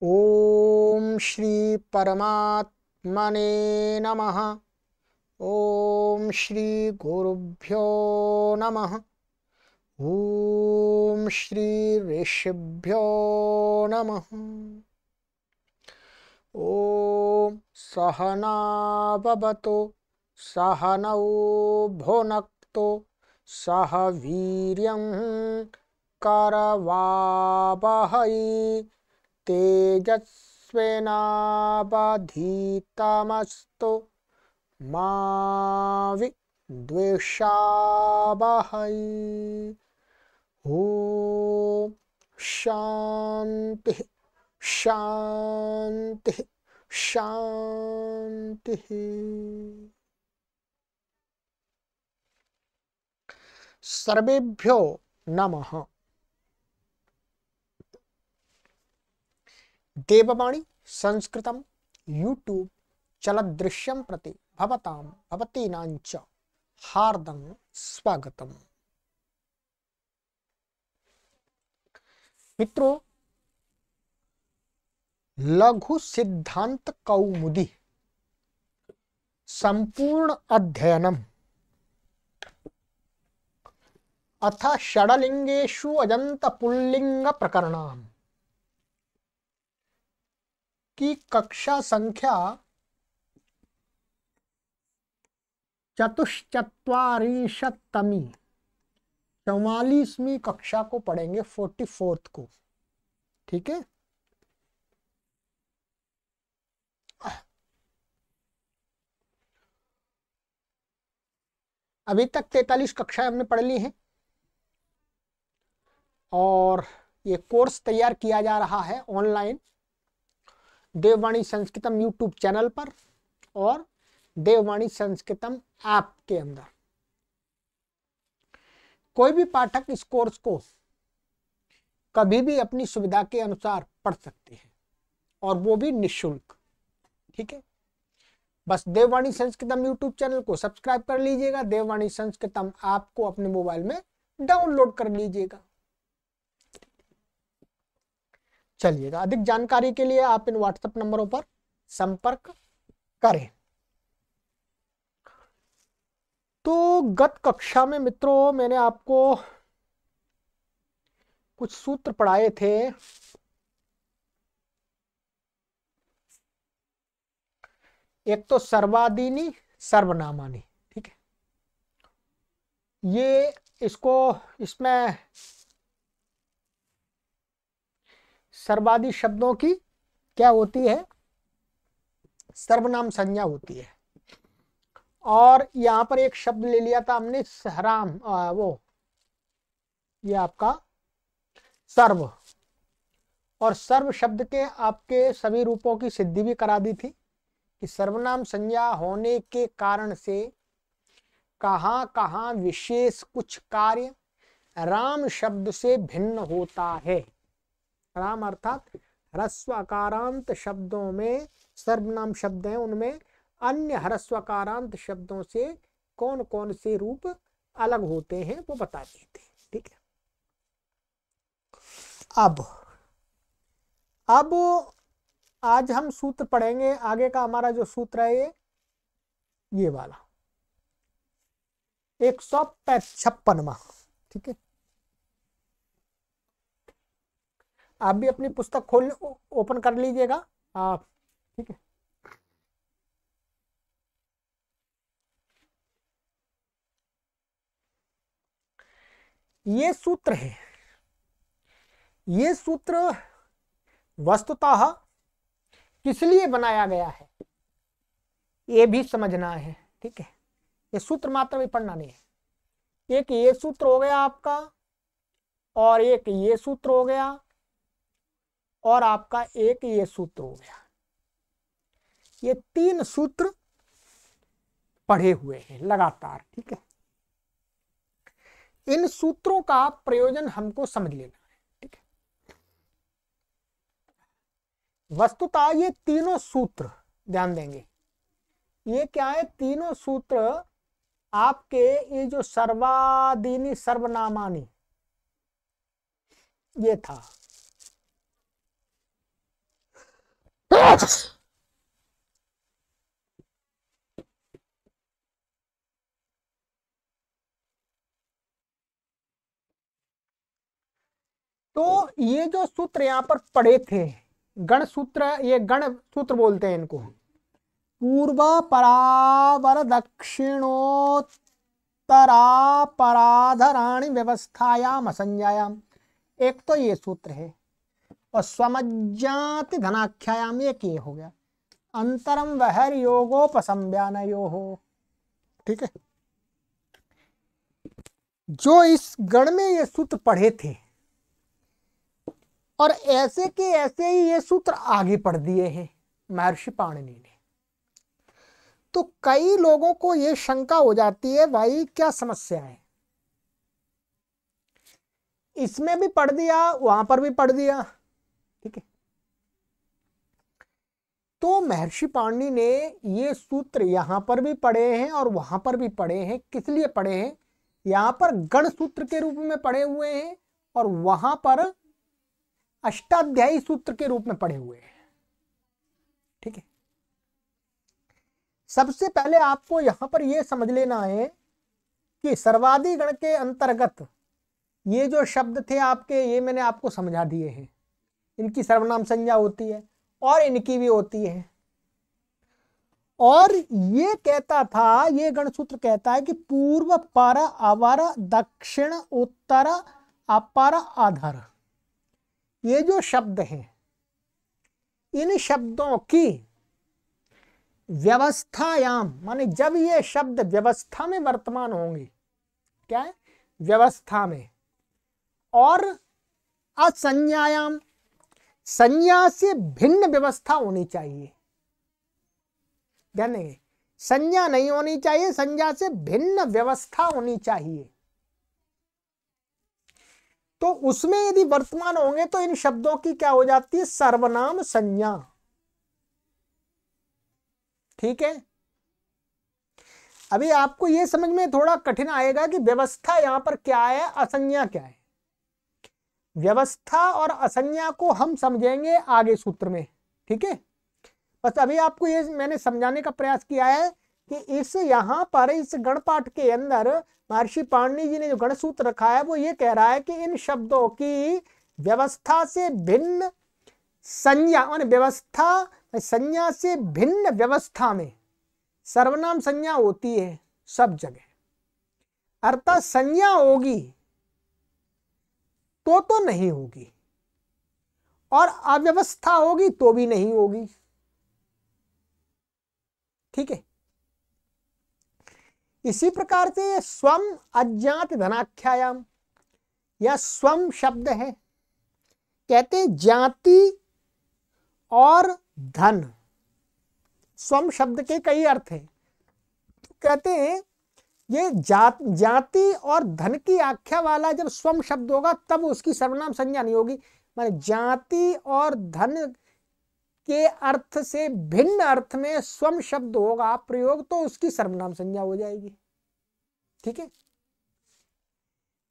ओम श्री परमात्मने नमः। ओम श्री गुरुभ्यो नमः। ओम श्री ऋषिभ्यो नमः। ओम सहना भवतु सहनौ भुनक्तु सह वीर्यं करवावहै तेजस्विनावधीतमस्तु मा विद्विषावहै। ओम शांति शांति शांति। सर्वेभ्यो नमः। देववाणी संस्कृतम यूट्यूब चलदृश्यम प्रति भवतां भवतीनांच हार्दं स्वागतम। मित्रों, लघु सिद्धांत कौमुदी संपूर्ण अध्ययनम अथ षडलिंगेषु अजंत पुल्लिंग प्रकरणाम की कक्षा संख्या 44वीं 44वीं कक्षा को पढ़ेंगे 44th को। ठीक है, अभी तक 43 कक्षाएं हमने पढ़ ली हैं और ये कोर्स तैयार किया जा रहा है ऑनलाइन देववाणी संस्कृतम यूट्यूब चैनल पर और देववाणी संस्कृतम ऐप के अंदर। कोई भी पाठक इस कोर्स को कभी भी अपनी सुविधा के अनुसार पढ़ सकते हैं और वो भी निःशुल्क। ठीक है, बस देववाणी संस्कृतम यूट्यूब चैनल को सब्सक्राइब कर लीजिएगा, देववाणी संस्कृतम ऐप को अपने मोबाइल में डाउनलोड कर लीजिएगा। चलिएगा, अधिक जानकारी के लिए आप इन व्हाट्सएप नंबरों पर संपर्क करें। तो गत कक्षा में मित्रों मैंने आपको कुछ सूत्र पढ़ाए थे। एक तो सर्वादीनी सर्वनामानी। ठीक है, ये इसमें सर्वादि शब्दों की क्या होती है, सर्वनाम संज्ञा होती है। और यहां पर एक शब्द ले लिया था हमने सहराम, ये आपका सर्व, और सर्व शब्द के आपके सभी रूपों की सिद्धि भी करा दी थी कि सर्वनाम संज्ञा होने के कारण से कहां कहां विशेष कुछ कार्य राम शब्द से भिन्न होता है। राम अर्थात ह्रस्व अकारांत शब्दों में सर्वनाम शब्द हैं, उनमें अन्य ह्रस्व अकारांत शब्दों से कौन कौन से रूप अलग होते हैं वो बता दी थी। ठीक है, अब आज हम सूत्र पढ़ेंगे। आगे का हमारा जो सूत्र है ये वाला 156वां। ठीक है, आप भी अपनी पुस्तक खोल ओपन कर लीजिएगा आप। ठीक है, ये सूत्र है, ये सूत्र वस्तुतः किस लिए बनाया गया है ये भी समझना है। ठीक है, ये सूत्र मात्र भी पढ़ना नहीं है। एक ये सूत्र हो गया आपका, और एक ये सूत्र हो गया, और आपका एक ये सूत्र हो गया। ये 3 सूत्र पढ़े हुए हैं लगातार। ठीक है, इन सूत्रों का प्रयोजन हमको समझ लेना है। ठीक है, वस्तुतः ये तीनों सूत्र ध्यान देंगे, ये क्या है, तीनों सूत्र आपके ये जो सर्वादीनी सर्वनामानी ये था, तो ये जो सूत्र यहाँ पर पढ़े थे, गण सूत्र, ये गण सूत्र बोलते हैं इनको, पूर्व परावर दक्षिणोत्तरा पराधराणि व्यवस्थायाम असंज्ञायाम, एक तो ये सूत्र है। और स्वमज्जाति धनाख्यायाम, एक ये हो गया। अंतरम वहर योगोपसंज्ञानयो हो, ठीक है। जो इस गण में ये सूत्र पढ़े थे और ऐसे के ऐसे ही ये सूत्र आगे पढ़ दिए हैं महर्षि पाणिनि ने, तो कई लोगों को ये शंका हो जाती है, भाई क्या समस्या है, इसमें भी पढ़ दिया वहां पर भी पढ़ दिया, ठीक है। तो महर्षि पाणिनि ने ये सूत्र यहां पर भी पढ़े हैं और वहां पर भी पढ़े हैं। किस लिए पढ़े हैं? यहां पर गण सूत्र के रूप में पढ़े हुए हैं और वहां पर अष्टाध्यायी सूत्र के रूप में पढ़े हुए हैं, ठीक है। सबसे पहले आपको यहां पर यह समझ लेना है कि सर्वादि गण के अंतर्गत ये जो शब्द थे आपके, ये मैंने आपको समझा दिए हैं। इनकी सर्वनाम संज्ञा होती है और इनकी भी होती है। और ये कहता था, ये गणसूत्र कहता है कि पूर्व पर अवर दक्षिण उत्तर अपर अधर, ये जो शब्द हैं, इन शब्दों की व्यवस्थायाम, माने जब ये शब्द व्यवस्था में वर्तमान होंगे, क्या है? व्यवस्था में, और असंज्ञायाम, संज्ञा से भिन्न व्यवस्था होनी चाहिए। ध्यान देंगे, संज्ञा नहीं होनी चाहिए, संज्ञा से भिन्न व्यवस्था होनी चाहिए। तो उसमें यदि वर्तमान होंगे तो इन शब्दों की क्या हो जाती है? सर्वनाम संज्ञा, ठीक है। अभी आपको यह समझ में थोड़ा कठिन आएगा कि व्यवस्था यहां पर क्या है, असंज्ञा क्या है। व्यवस्था और असंज्ञा को हम समझेंगे आगे सूत्र में, ठीक है। बस अभी आपको ये मैंने समझाने का प्रयास किया है कि इस यहां पर इस गणपाठ के अंदर महर्षि पाणिनि जी ने जो गण सूत्र रखा है वो ये कह रहा है कि इन शब्दों की व्यवस्था से भिन्न संज्ञा, मान व्यवस्था संज्ञा से भिन्न व्यवस्था में सर्वनाम संज्ञा होती है सब जगह। अर्थात संज्ञा होगी तो नहीं होगी, और अव्यवस्था होगी तो भी नहीं होगी, ठीक है। इसी प्रकार से स्वम अज्ञात धनाख्यायाम, यह स्वम शब्द है। कहते ज्ञाति और धन, स्वम शब्द के कई अर्थ हैं। कहते हैं ये जाति और धन की आख्या वाला जब स्वम शब्द होगा तब उसकी सर्वनाम संज्ञा नहीं होगी। माने जाति और धन के अर्थ से भिन्न अर्थ में स्वम शब्द होगा प्रयोग तो उसकी सर्वनाम संज्ञा हो जाएगी, ठीक है।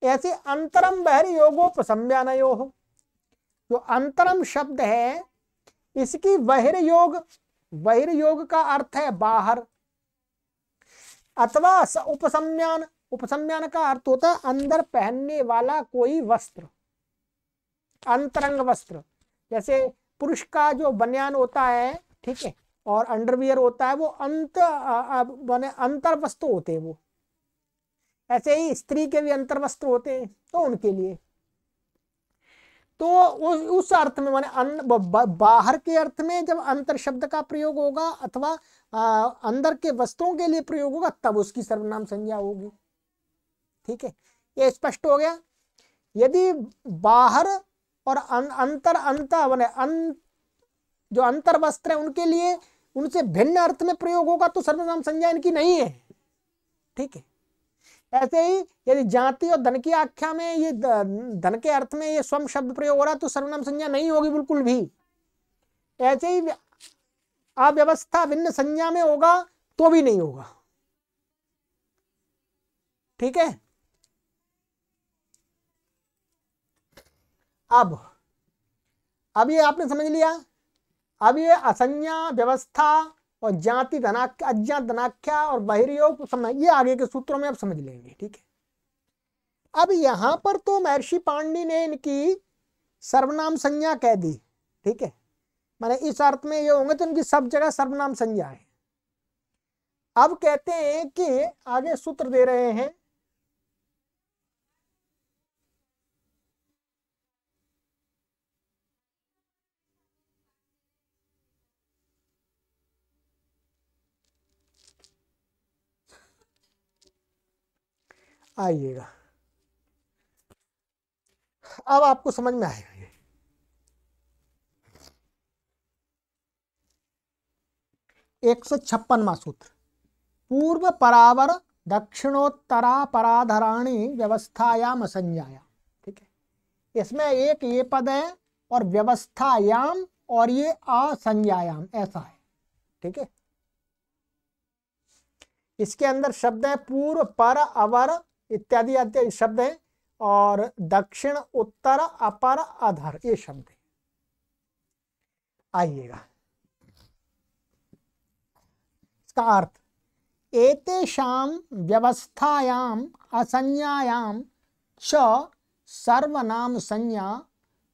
ऐसे अंतरम बहिर् योगोपसंज्ञानयो हो, जो अंतरम शब्द है इसकी बहिर्योग, बहिर्योग का अर्थ है बाहर, अथवा उपसंज्ञान, उपसंज्ञान का अर्थ होता है अंदर पहनने वाला कोई वस्त्र, अंतरंग वस्त्र। जैसे पुरुष का जो बनियान होता है, ठीक है, और अंडरवियर होता है, वो अंतर वस्त्र होते हैं वो। ऐसे ही स्त्री के भी अंतर वस्त्र होते हैं तो उनके लिए, तो उस अर्थ में माने बाहर के अर्थ में जब अंतर शब्द का प्रयोग होगा अथवा अंदर के वस्त्रों के लिए प्रयोग होगा तब उसकी सर्वनाम संज्ञा होगी, ठीक है। ये स्पष्ट हो गया। यदि बाहर और अंतर माने जो अंतर वस्त्र है उनके लिए उनसे भिन्न अर्थ में प्रयोग होगा तो सर्वनाम संज्ञा इनकी नहीं है, ठीक है। ऐसे ही यदि जाति और धन की आख्या में ये धन के अर्थ में ये स्वम शब्द प्रयोग हो रहा है तो सर्वनाम संज्ञा नहीं होगी बिल्कुल भी। ऐसे ही अव्यवस्था भिन्न संज्ञा में होगा तो भी नहीं होगा, ठीक है। अब ये आपने समझ लिया। अब ये असंज्ञा, व्यवस्था और जाति धनाख्या, अज्ञात धनाख्या और बहिर्योग को समझ, ये आगे के सूत्रों में अब समझ लेंगे। ठीक है, अब यहां पर तो महर्षि पाणिनि ने इनकी सर्वनाम संज्ञा कह दी। ठीक है, माने इस अर्थ में ये होंगे तो इनकी सब जगह सर्वनाम संज्ञा है। अब कहते हैं कि आगे सूत्र दे रहे हैं, आइएगा अब आपको समझ में आएगा। 156वां सूत्र, पूर्व परावर दक्षिणोत्तरा पराधराणी व्यवस्थायाम असंज्ञायाम। ठीक है, इसमें एक ये पद है और व्यवस्थायाम और ये असंज्ञायाम ऐसा है। ठीक है, इसके अंदर शब्द है पूर्व, पर, अवर इत्यादि इत्यादि शब्द है और दक्षिण, उत्तर, अपर, अधर ये शब्द है। आइएगा इसका अर्थ, एतेषां व्यवस्थायाम असंज्ञायाम च सर्वनाम संज्ञा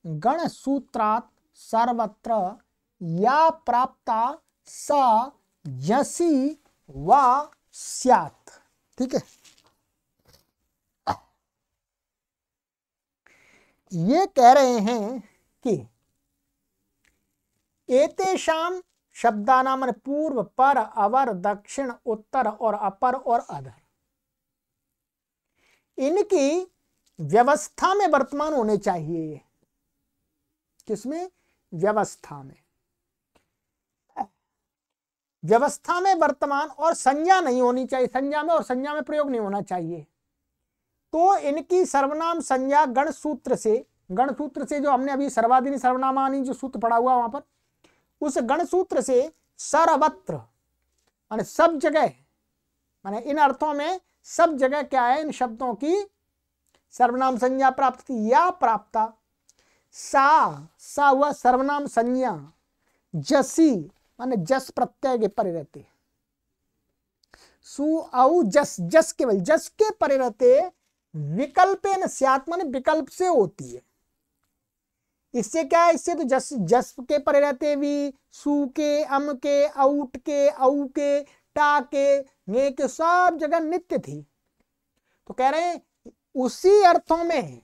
गण सूत्रात् सर्वत्र या प्राप्ता स यसी वा स्यात्। ठीक है, ये कह रहे हैं कि एतेषाम शब्दानाम माने पूर्व, पर, अवर, दक्षिण, उत्तर और अपर और अधर, इनकी व्यवस्था में वर्तमान होने चाहिए। किसमें? व्यवस्था में। व्यवस्था में वर्तमान और संज्ञा नहीं होनी चाहिए, संज्ञा में और संज्ञा में प्रयोग नहीं होना चाहिए। तो इनकी सर्वनाम संज्ञा गण सूत्र से, गण सूत्र से जो हमने अभी सर्वादीनि सर्वनामानि जो सूत्र पढ़ा हुआ वहां पर, उस गण सूत्र से सर्वत्र माने सब जगह, माने इन अर्थों में सब जगह क्या है, इन शब्दों की सर्वनाम संज्ञा प्राप्त थी या प्राप्ता। सा हुआ सर्वनाम संज्ञा, जसी माने जस प्रत्यय के परे रहते, सु औ जस, जस केवल जस के परे रहते, विकल्पेन स्यात् माने विकल्प से होती है। इससे क्या है, इससे तो जस, जस के परे रहते भी, सु के, अम के, औट के, औ के, टा के, ने के सब जगह नित्य थी। तो कह रहे हैं उसी अर्थों में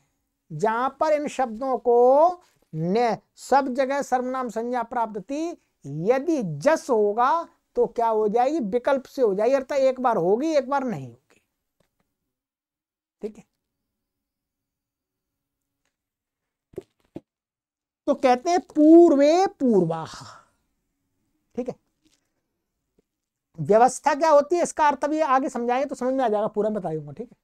जहां पर इन शब्दों को ने सब जगह सर्वनाम संज्ञा प्राप्त थी, यदि जस होगा तो क्या हो जाएगी, विकल्प से हो जाएगी, अर्थात एक बार होगी एक बार नहीं होगी। ठीक है, तो कहते हैं पूर्वे पूर्वाः। ठीक है, व्यवस्था क्या होती है इसका अर्थ अभी आगे समझाएंगे तो समझ में आ जाएगा, पूरा बताऊंगा। ठीक है,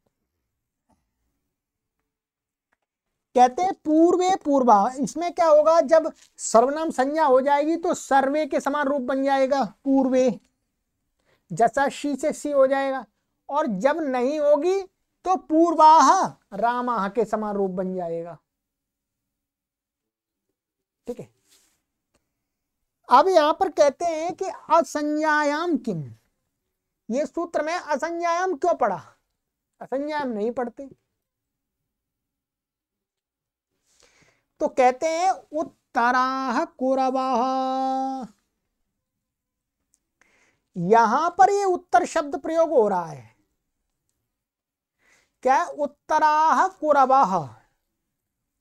कहते हैं पूर्वे पूर्वा, इसमें क्या होगा, जब सर्वनाम संज्ञा हो जाएगी तो सर्वे के समान रूप बन जाएगा पूर्वे, जैसा शी से सी हो जाएगा, और जब नहीं होगी तो पूर्वाह रामाह के समान रूप बन जाएगा। ठीक है, अब यहां पर कहते हैं कि असंज्ञायाम किम, ये सूत्र में असंज्ञायाम क्यों पढ़ा, असंज्ञायाम नहीं पढ़ते। तो कहते हैं उत्तराह कुरवाह, यहां पर ये उत्तर शब्द प्रयोग हो रहा है। क्या? उत्तराह कुरवाह,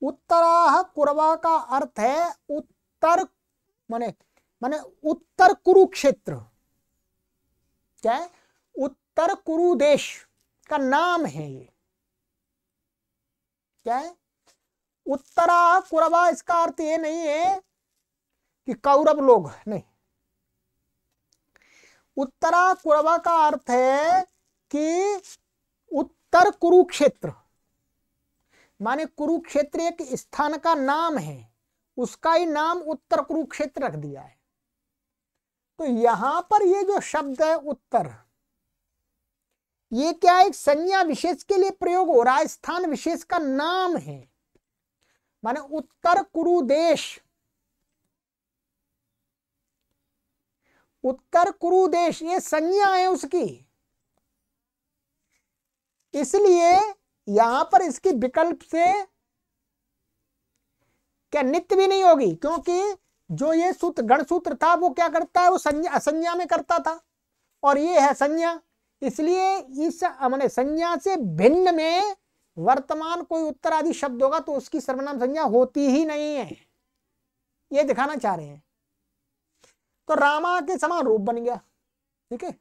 उत्तराह कुरवा का अर्थ है उत्तर, माने माने उत्तर कुरुक्षेत्र। क्या है? उत्तर कुरु देश का नाम है ये। क्या है? उत्तरा कुरवा, इसका अर्थ ये नहीं है कि कौरव लोग, नहीं। उत्तरा कुरवा का अर्थ है कि उत्तर कुरुक्षेत्र, माने कुरुक्षेत्र एक स्थान का नाम है, उसका ही नाम उत्तर कुरुक्षेत्र रख दिया है। तो यहां पर ये जो शब्द है उत्तर, ये क्या, एक संज्ञा विशेष के लिए प्रयोग हो रहा है, स्थान विशेष का नाम है। माने उत्तर कुरु देश, उत्तर कुरु देश, ये संज्ञा है उसकी, इसलिए यहां पर इसकी विकल्प से क्या नित्य भी नहीं होगी, क्योंकि जो ये सूत्र गण सूत्र था वो क्या करता है, वो संज्ञा असंज्ञा में करता था, और ये है संज्ञा, इसलिए इस मैंने संज्ञा से भिन्न में वर्तमान कोई उत्तरादि शब्द होगा तो उसकी सर्वनाम संज्ञा होती ही नहीं है, ये दिखाना चाह रहे हैं। तो रामा के समान रूप बन गया। ठीक है,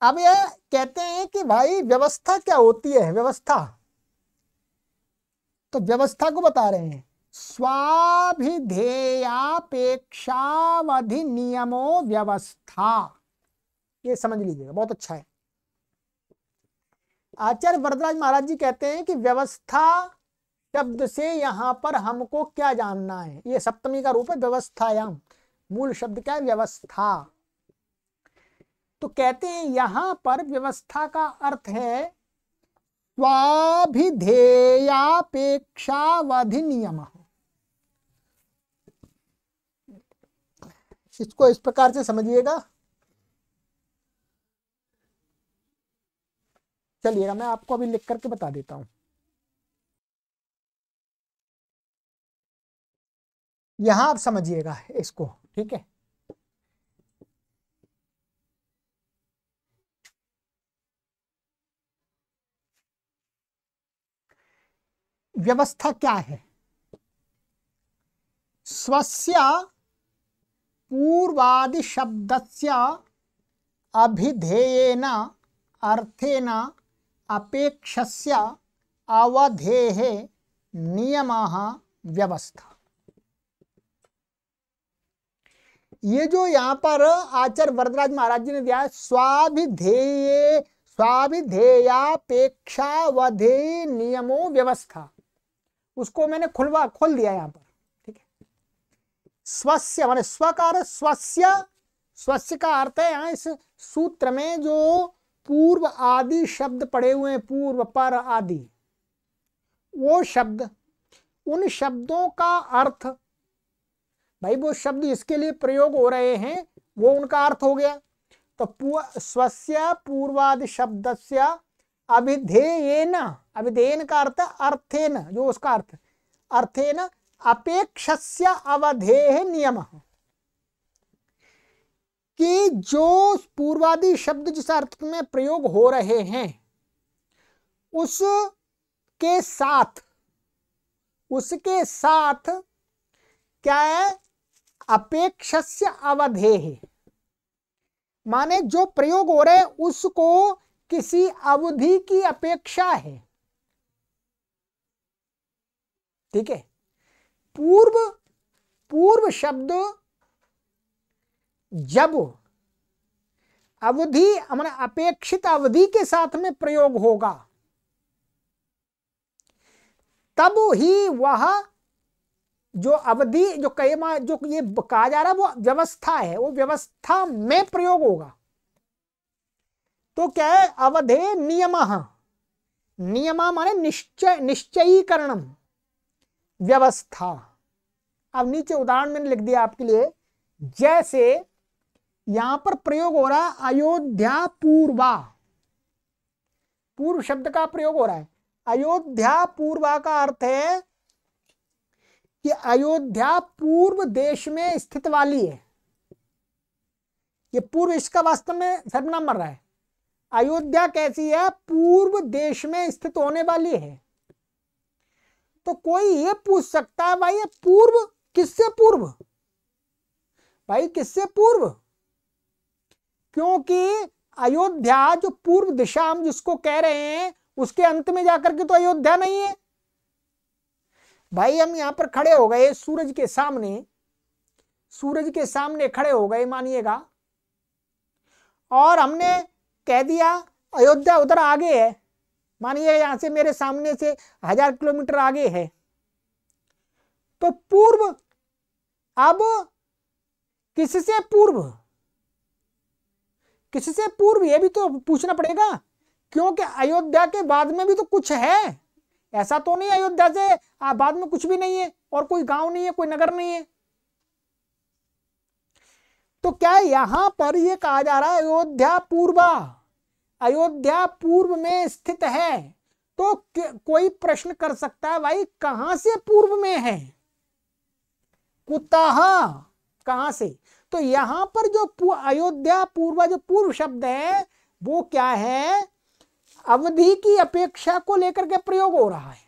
अब ये कहते हैं कि भाई व्यवस्था क्या होती है, व्यवस्था, तो व्यवस्था को बता रहे हैं, स्वाभिधेयापेक्षावधि नियमो व्यवस्था, ये समझ लीजिएगा, बहुत अच्छा है। आचार्य वरदराज महाराज जी कहते हैं कि व्यवस्था शब्द से यहां पर हमको क्या जानना है, ये सप्तमी का रूप है व्यवस्थायाम, मूल शब्द क्या है, व्यवस्था। तो कहते हैं यहां पर व्यवस्था का अर्थ है स्वाभिधेयापेक्षावधि नियम। इसको इस प्रकार से समझिएगा, चलिएगा मैं आपको अभी लिख करके बता देता हूं। यहां आप समझिएगा इसको, ठीक है। व्यवस्था क्या है, स्वस्य पूर्वादि शब्दस्य अभिधेयेन अर्थेन अपेक्षस्य अवधेः नियमः व्यवस्था। ये जो यहाँ पर आचार्य वरदराज महाराज जी ने दिया है, स्वाभिधेयापेक्षावधेय नियमो व्यवस्था, उसको मैंने खोल दिया यहाँ पर। ठीक है, स्वस्य माने स्व का अर्थ स्वस्य, स्वस्य का अर्थ है यहाँ इस सूत्र में जो पूर्व आदि शब्द पड़े हुए हैं, पूर्व पर आदि, वो शब्द, उन शब्दों का अर्थ, भाई वो शब्द इसके लिए प्रयोग हो रहे हैं वो उनका अर्थ हो गया। तो स्वस्य पूर्वादि शब्दस्य अभिधेयेन, अभिधेयेन का अर्थ अर्थेन, जो उसका अर्थ, अर्थेन अपेक्षस्य अवधेः नियमः, कि जो पूर्वादि शब्द जिस अर्थ में प्रयोग हो रहे हैं उसके साथ क्या है, अपेक्षस्य अवधेः, माने जो प्रयोग हो रहे हैं उसको किसी अवधि की अपेक्षा है। ठीक है, पूर्व शब्द जब अवधि माने अपेक्षित अवधि के साथ में प्रयोग होगा तब ही वह जो अवधि जो ये कहा जा रहा है वो व्यवस्था है, वो व्यवस्था में प्रयोग होगा। तो क्या है, अवधे नियमः, नियमा माने निश्चयीकरणम व्यवस्था। अब नीचे उदाहरण मैंने लिख दिया आपके लिए, जैसे यहां पर प्रयोग हो रहा है अयोध्या पूर्वा, पूर्व शब्द का प्रयोग हो रहा है। अयोध्या पूर्वा का अर्थ है कि अयोध्या पूर्व देश में स्थित वाली है। ये पूर्व इसका वास्तव में सर्वनाम मर रहा है। अयोध्या कैसी है, पूर्व देश में स्थित होने वाली है। तो कोई ये पूछ सकता है भाई ये पूर्व किससे पूर्व, भाई किससे पूर्व, क्योंकि अयोध्या जो पूर्व दिशा हम जिसको कह रहे हैं उसके अंत में जाकर के तो अयोध्या नहीं है। भाई हम यहां पर खड़े हो गए सूरज के सामने खड़े हो गए मानिएगा, और हमने कह दिया अयोध्या उधर आगे है, मानिए यहां से मेरे सामने से 1000 किलोमीटर आगे है। तो पूर्व, अब किससे पूर्व ये भी तो पूछना पड़ेगा, क्योंकि अयोध्या के बाद में भी तो कुछ है, ऐसा तो नहीं अयोध्या से बाद में कुछ भी नहीं है और कोई गांव नहीं है, कोई नगर नहीं है। तो क्या है, यहां पर ये कहा जा रहा है अयोध्या पूर्वा, अयोध्या पूर्व में स्थित है। तो कोई प्रश्न कर सकता है भाई कहां से पूर्व में है, कुतः, कहां से। तो यहां पर जो अयोध्या पूर्वा जो पूर्व शब्द है वो क्या है, अवधि की अपेक्षा को लेकर के प्रयोग हो रहा है।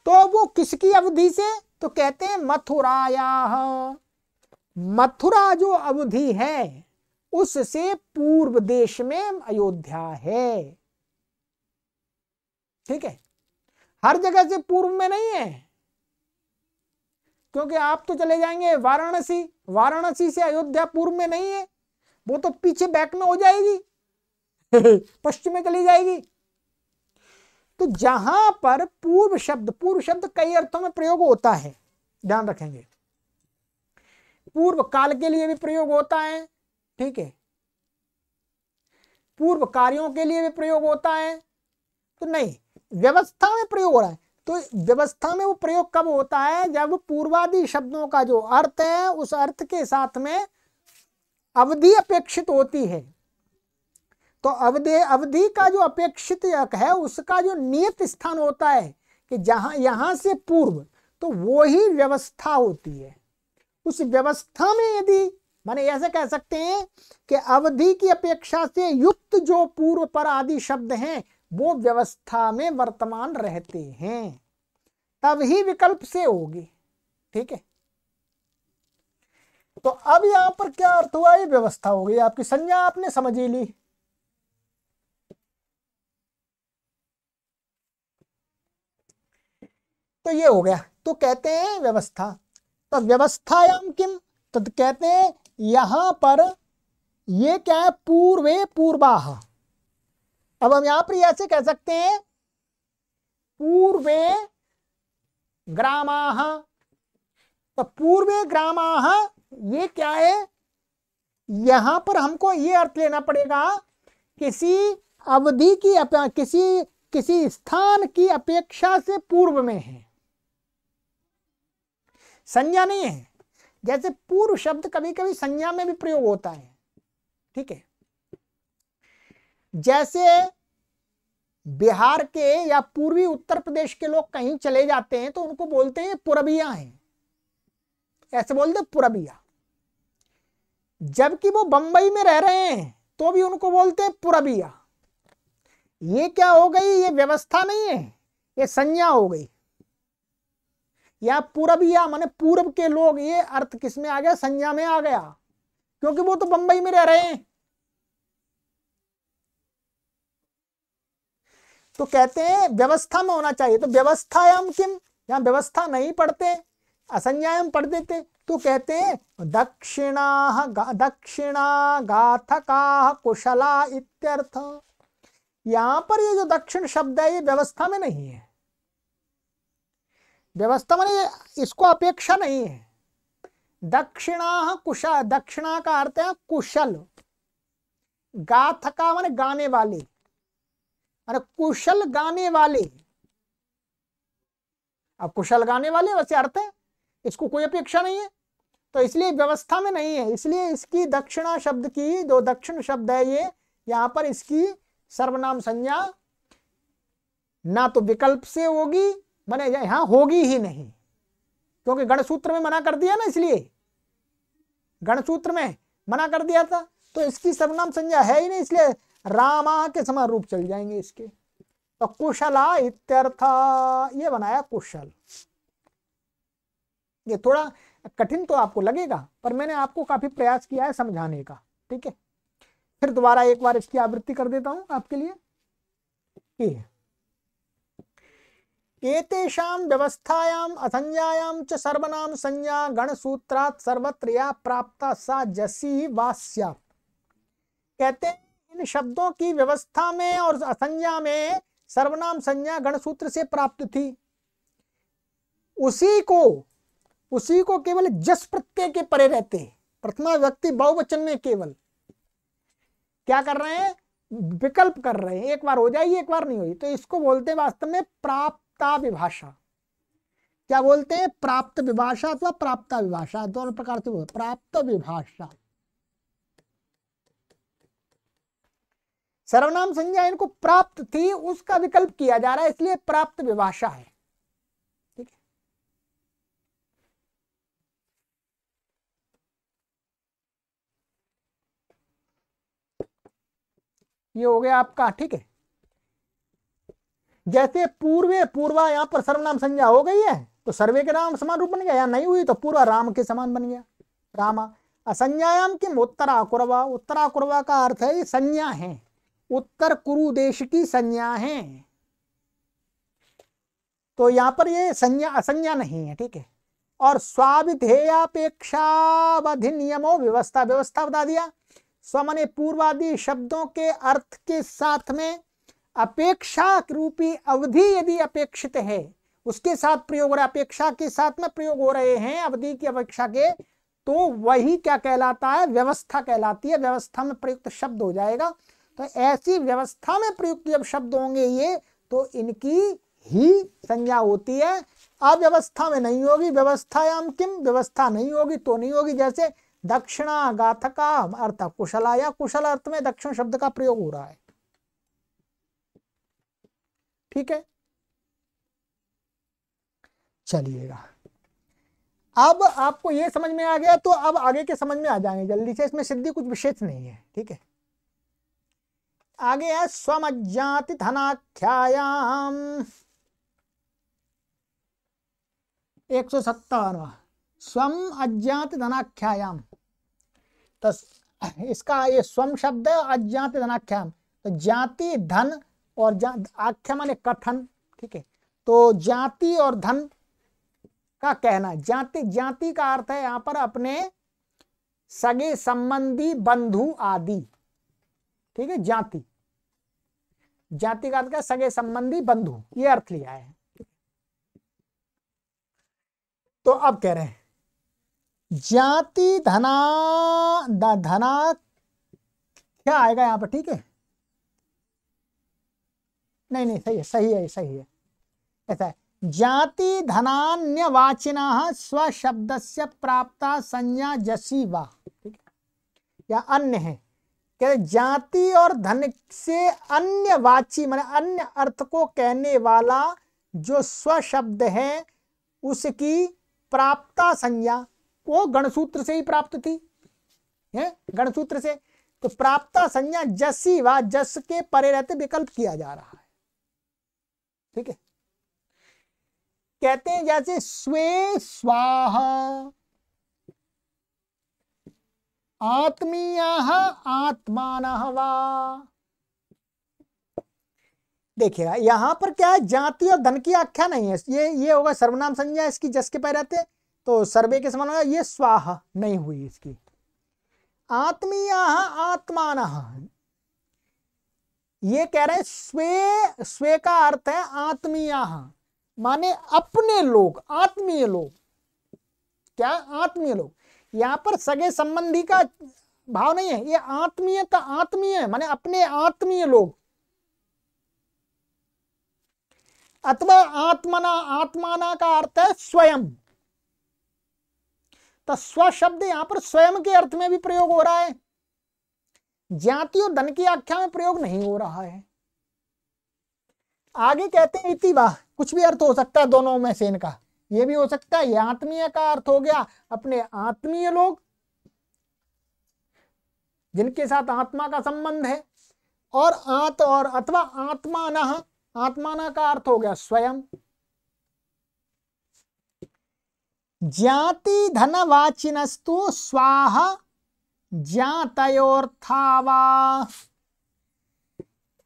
तो वो किसकी अवधि से, तो कहते हैं मथुराया, मथुरा जो अवधि है उससे पूर्व देश में अयोध्या है। ठीक है, हर जगह से पूर्व में नहीं है, क्योंकि आप तो चले जाएंगे वाराणसी, वाराणसी से अयोध्या पूर्व में नहीं है, वो तो पीछे बैक में हो जाएगी पश्चिम में चली जाएगी। तो जहां पर पूर्व शब्द कई अर्थों में प्रयोग होता है, ध्यान रखेंगे। पूर्व काल के लिए भी प्रयोग होता है, ठीक है, पूर्व कार्यों के लिए भी प्रयोग होता है। तो नहीं, व्यवस्था में प्रयोग हो रहा है। तो व्यवस्था में वो प्रयोग कब होता है, जब पूर्वादि शब्दों का जो अर्थ है उस अर्थ के साथ में अवधि अपेक्षित होती है। तो अवधि का जो अपेक्षित है उसका जो नियत स्थान होता है कि जहां यहां से पूर्व, तो वो ही व्यवस्था होती है। उस व्यवस्था में यदि माने ऐसे कह सकते हैं कि अवधि की अपेक्षा से युक्त जो पूर्व पर आदि शब्द हैं वो व्यवस्था में वर्तमान रहते हैं, तब ही विकल्प से होगी। ठीक है, तो अब यहां पर क्या अर्थ हुआ, ये व्यवस्था हो गई, आपकी संज्ञा आपने समझ ही ली। तो ये हो गया, तो कहते हैं व्यवस्था। तो व्यवस्थायाम किम, तो कहते हैं यहां पर ये क्या है, पूर्वे पूर्वाह। अब हम यहां पर ऐसे कह सकते हैं पूर्वे ग्रामाः, तो पूर्वे ग्रामाः ये क्या है, यहां पर हमको ये अर्थ लेना पड़ेगा किसी अवधि की किसी स्थान की अपेक्षा से पूर्व में है, संज्ञा नहीं है। जैसे पूर्व शब्द कभी कभी संज्ञा में भी प्रयोग होता है। ठीक है, जैसे बिहार के या पूर्वी उत्तर प्रदेश के लोग कहीं चले जाते हैं तो उनको बोलते हैं पुरबिया हैं, ऐसे बोलते पुरबिया। जबकि वो बंबई में रह रहे हैं तो भी उनको बोलते हैं पुरबिया। ये क्या हो गई, ये व्यवस्था नहीं है, ये संज्ञा हो गई। या पूरबिया माने पूर्व के लोग, ये अर्थ किस में आ गया, संज्ञा में आ गया, क्योंकि वो तो बंबई में रह रहे हैं। तो कहते हैं व्यवस्था में होना चाहिए। तो व्यवस्थायाम किम, यहां व्यवस्था नहीं पढ़ते, असंज्ञायाम पढ़ देते, तो कहते हैं दक्षिणा गाथका कुशला इत्यर्थ। यहां पर ये जो दक्षिण शब्द है ये व्यवस्था में नहीं है, व्यवस्था में इसको अपेक्षा नहीं है। दक्षिणा कुशल, दक्षिणा का अर्थ है कुशल, गाथका माने गाने वाले, अरे कुशल गाने वाले। अब कुशल गाने वाले वैसे अर्थ है, इसको कोई अपेक्षा नहीं है, तो इसलिए व्यवस्था में नहीं है। इसलिए इसकी दक्षिणा शब्द की जो दक्षिण शब्द है ये यहां पर इसकी सर्वनाम संज्ञा ना तो विकल्प से होगी, माने यहां होगी ही नहीं, क्योंकि गणसूत्र में मना कर दिया ना, इसलिए गणसूत्र में मना कर दिया था, तो इसकी सर्वनाम संज्ञा है ही नहीं, इसलिए रामा के समान रूप चल जाएंगे इसके। तो कुशला इत्यर्थ, ये बनाया कुशल। ये थोड़ा कठिन तो आपको लगेगा, पर मैंने आपको काफी प्रयास किया है समझाने का। ठीक है, फिर दोबारा एक बार इसकी आवृत्ति कर देता हूं आपके लिए। एतेषां व्यवस्थायां असंज्ञायां च सर्वनाम संज्ञा गणसूत्रात् सर्वत्र या प्राप्ता सा जसी वा स्यात्। कहते हैं इन शब्दों की व्यवस्था में और असंज्ञा में सर्वनाम संज्ञा गणसूत्र से प्राप्त थी, उसी को केवल जस प्रत्यय के परे रहते हैं। प्रथमा विभक्ति बहुवचन में केवल क्या कर रहे हैं, विकल्प कर रहे हैं, एक बार हो जाएगी एक बार नहीं हुई, तो इसको बोलते हैं वास्तव में प्राप्ता विभाषा। क्या बोलते हैं, प्राप्त विभाषा अथवा प्राप्ता विभाषा, दोनों प्रकार से बोलते, प्राप्त विभाषा। सर्वनाम संज्ञा इनको प्राप्त थी, उसका विकल्प किया जा रहा है, इसलिए प्राप्त विभाषा है। ठीक है, ये हो गया आपका। ठीक है, जैसे पूर्वे, पूर्वा यहाँ पर सर्वनाम संज्ञा हो गई है तो सर्वे के नाम समान रूप बन गया, या नहीं हुई तो पूर्वा राम के समान बन गया, रामा। असंज्ञायाम किम उत्तरा कुरवा, उत्तरा कुरवा का अर्थ है ये संज्ञा है, उत्तर कुरु देश की संज्ञा है, तो यहाँ पर ये संज्ञा असंज्ञा नहीं है। ठीक है, और स्वाविधेयापेक्षावधिनियमो व्यवस्था, व्यवस्था बता दिया। स्व माने पूर्वादि शब्दों के अर्थ के साथ में अपेक्षा रूपी अवधि यदि अपेक्षित है, उसके साथ प्रयोग हो रहा है, अपेक्षा के साथ में प्रयोग हो रहे हैं अवधि की अपेक्षा के, तो वही क्या कहलाता है, व्यवस्था कहलाती है, व्यवस्था में प्रयुक्त शब्द हो जाएगा। तो ऐसी व्यवस्था में प्रयुक्त जब शब्द होंगे ये, तो इनकी ही संज्ञा होती है। अव्यवस्था में नहीं होगी, व्यवस्थायाम किम, व्यवस्था नहीं होगी तो नहीं होगी। जैसे दक्षिणा गाथका अर्थ कुशला, या कुशल अर्थ में दक्षिण शब्द का प्रयोग हो रहा है। ठीक है, चलिएगा, अब आपको ये समझ में आ गया, तो अब आगे के समझ में आ जाएंगे जल्दी से, इसमें सिद्धि कुछ विशेष नहीं है। ठीक है, आगे है स्वमज्ञाति धनाख्यायाम 157वां, स्वम अज्ञात धनाख्यायाम। तो इसका ये स्वम शब्द है, अज्ञात धनाख्याम, तो जाति धन और आख्या माने कथन। ठीक है, तो जाति और धन का कहना, जाति, जाति का अर्थ है यहां पर अपने सगे संबंधी बंधु आदि। ठीक है, जाति, जाति का अर्थ है सगे संबंधी बंधु, ये अर्थ लिया है। तो अब कह रहे हैं जाति धना, धना क्या आएगा यहां पर। ठीक है, नहीं नहीं सही है, सही है, सही है, ऐसा है। जाति धनान्यवाचिनः स्वशब्दस्य प्राप्ता संज्ञा जसी वा। ठीक है, या अन्य है, क्या जाति और धन से अन्य वाची माने अन्य अर्थ को कहने वाला जो स्वशब्द है, उसकी प्राप्ता संज्ञा, वो गणसूत्र से ही प्राप्त थी, है गणसूत्र से, तो प्राप्ता संज्ञा जसी वा, जस के परे रहते विकल्प किया जा रहा है। ठीक है, कहते हैं जैसे स्वे स्वाहा, आत्मीयः आत्मानः वा। देखिएगा यहां पर क्या है, जाति और धन की आख्या नहीं है, ये होगा सर्वनाम संज्ञा, इसकी जस के पैर रहते तो सर्वे के समान होगा, ये स्वाहा नहीं हुई इसकी। आत्मीयः आत्मानः, ये कह रहे हैं स्वे, स्वे का अर्थ है आत्मीयः माने अपने लोग, आत्मीय लोग, क्या आत्मीय लोग, यहां पर सगे संबंधी का भाव नहीं है, ये आत्मीयता, आत्मीय है माने अपने आत्मीय लोग, अथवा आत्मना, आत्माना का अर्थ है स्वयं, तो स्व शब्द यहां पर स्वयं के अर्थ में भी प्रयोग हो रहा है, जाति और धन की आख्या में प्रयोग नहीं हो रहा है। आगे कहते हैं इति वा, कुछ भी अर्थ हो सकता है दोनों में से इनका, ये भी हो सकता है, ये आत्मीय का अर्थ हो गया अपने आत्मीय लोग जिनके साथ आत्मा का संबंध है, और अथवा आत्मानः, आत्माना का अर्थ हो गया स्वयं। जाति धनवाचिनस्तु स्वाहा जातयोर्थावा।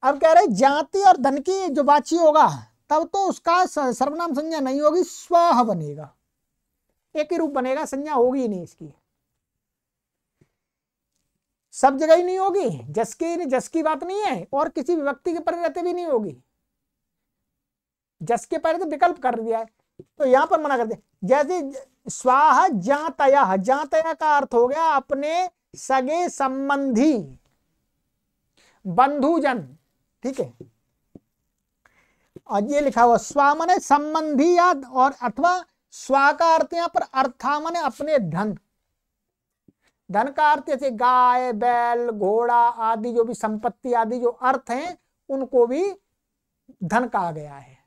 अब कह रहे जाति और धन की जो वाची होगा तब तो उसका सर्वनाम संज्ञा नहीं होगी, स्वाह बनेगा, एक ही रूप बनेगा, संज्ञा होगी ही नहीं इसकी, सब जगह ही नहीं होगी, जस की बात नहीं है, और किसी विभक्ति के परे रहते भी नहीं होगी, जस के परे तो विकल्प कर दिया है, तो यहां पर मना कर दिया। जैसे स्वाह जातया, जातया का अर्थ हो गया अपने सगे संबंधी बंधुजन। ठीक है, और ये लिखा हुआ स्वा माने संबंधी या और अथवा स्वा का अर्थ यहाँ पर अर्था माने अपने धन, धन का अर्थ जैसे गाय बैल घोड़ा आदि जो भी संपत्ति आदि जो अर्थ हैं उनको भी धन कहा गया है।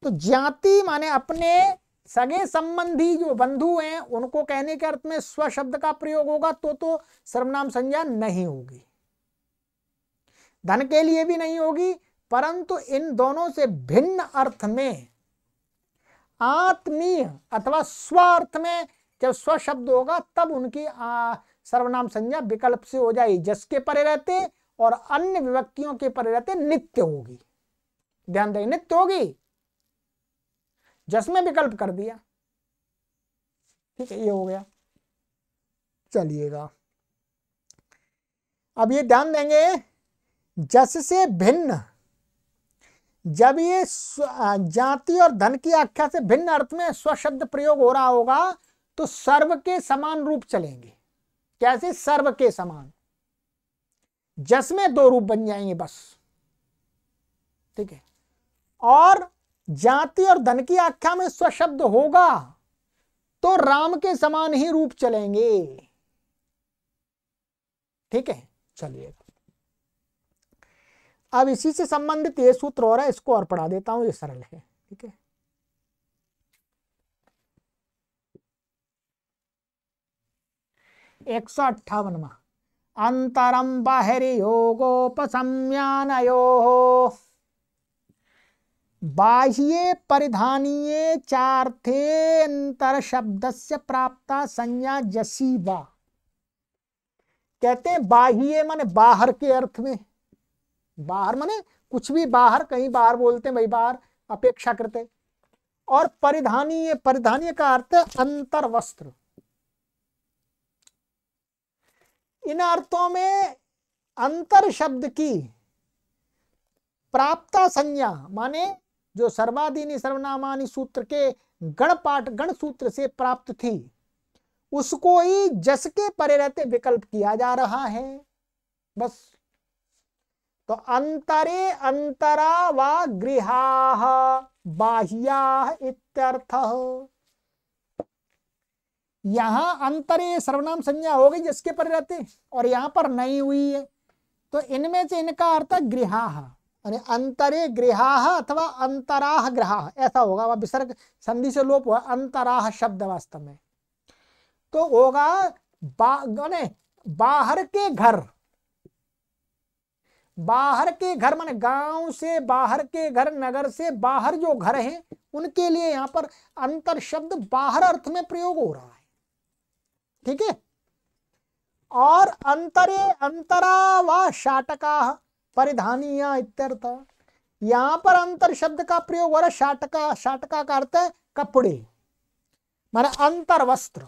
तो ज्ञाति माने अपने सगे संबंधी जो बंधु हैं उनको कहने के अर्थ में स्व शब्द का प्रयोग होगा तो सर्वनाम संज्ञा नहीं होगी, धन के लिए भी नहीं होगी, परंतु इन दोनों से भिन्न अर्थ में आत्मीय अथवा स्व अर्थ में जब स्व शब्द होगा तब उनकी सर्वनाम संज्ञा विकल्प से हो जाएगी, जस के परे रहते और अन्य विभक्तियों के परे रहते नित्य होगी। ध्यान दें, नित्य होगी, जस में विकल्प कर दिया, ठीक है, ये हो गया। चलिएगा अब ये ध्यान देंगे, जस से भिन्न जब ये जाति और धन की आख्या से भिन्न अर्थ में स्व शब्द प्रयोग हो रहा होगा तो सर्व के समान रूप चलेंगे। कैसे? सर्व के समान, जस में दो रूप बन जाएंगे बस, ठीक है। और जाति और धन की आख्या में स्व शब्द होगा तो राम के समान ही रूप चलेंगे, ठीक है। चलिए अब इसी से संबंधित ये सूत्र हो रहा है, इसको और पढ़ा देता हूं, ये सरल है, ठीक है। एक 158वां अंतरम बाहिर्योगोपसंज्ञानयो बाह्ये परिधानीये चार्थे अंतर शब्दस्य प्राप्ता संज्ञा जसीबा। कहते हैं बाह्ये माने बाहर के अर्थ में, बाहर माने कुछ भी बाहर, कहीं बाहर बोलते हैं भाई बाहर अपेक्षाकृत है। और परिधानीय, परिधानीय का अर्थ है अंतर वस्त्र। इन अर्थों में अंतर शब्द की प्राप्ता संज्ञा माने जो सर्वादीनी सर्वनामानी सूत्र के गणपाठ गण सूत्र से प्राप्त थी उसको ही जस के परे रहते विकल्प किया जा रहा है बस। तो अंतरे अंतरा व गृहाः बाह्याः इत्यर्थः। यहां अंतरे सर्वनाम संज्ञा हो गई जिसके पर रहते और यहां पर नहीं हुई है, तो इनमें से इनका अर्थ गृहाः, यानी अंतरे गृहाः अथवा अंतराः गृहाः ऐसा होगा। वह विसर्ग संधि से लोप हुआ, अंतराः शब्द वास्तव में तो होगा बाहर के घर। बाहर के घर माने गांव से बाहर के घर, नगर से बाहर जो घर हैं उनके लिए यहां पर अंतर शब्द बाहर अर्थ में प्रयोग हो रहा है, ठीक है। और अंतरे अंतरा व शाटका परिधानीया इत्यर्थ। यहां पर अंतर शब्द का प्रयोग हो रहा है शाटका। शाटका का अर्थ है कपड़े माने अंतर वस्त्र,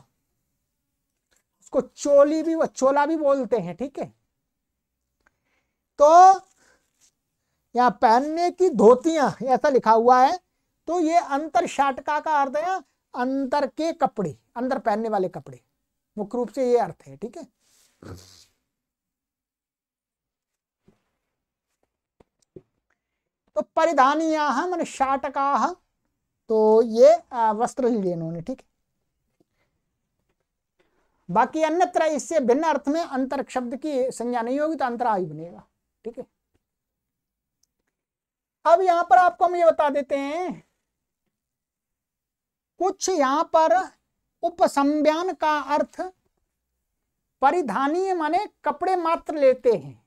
उसको चोली भी व चोला भी बोलते हैं, ठीक है। तो यहां पहनने की धोतियां ऐसा लिखा हुआ है, तो ये अंतर शाटका का अर्थ है अंतर के कपड़े, अंदर पहनने वाले कपड़े, मुख्य रूप से ये अर्थ है, ठीक है। तो परिधानीयाः माने शाटकाः, तो ये वस्त्र लिए इन्होंने, ठीक है। बाकी अन्यत्र इससे भिन्न अर्थ में अंतर शब्द की संज्ञा नहीं होगी तो अंतरा ही बनेगा, ठीक है। अब यहां पर आपको हम ये बता देते हैं, कुछ यहां पर उपसंज्ञान का अर्थ परिधानीय माने कपड़े मात्र लेते हैं,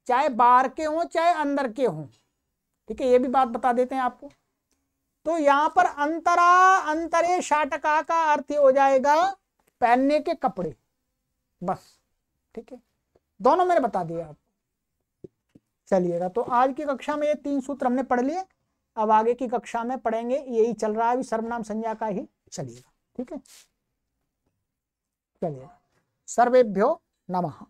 चाहे बाहर के हों चाहे अंदर के हों, ठीक है। ये भी बात बता देते हैं आपको। तो यहां पर अंतरा अंतरे शाटका का अर्थ हो जाएगा पहनने के कपड़े बस, ठीक है। दोनों मैंने बता दिया आपको। चलिएगा, तो आज की कक्षा में ये 3 सूत्र हमने पढ़ लिए। अब आगे की कक्षा में पढ़ेंगे, यही चल रहा है अभी सर्वनाम संज्ञा का ही चलिएगा, ठीक है। चलिए, सर्वेभ्यो नमः।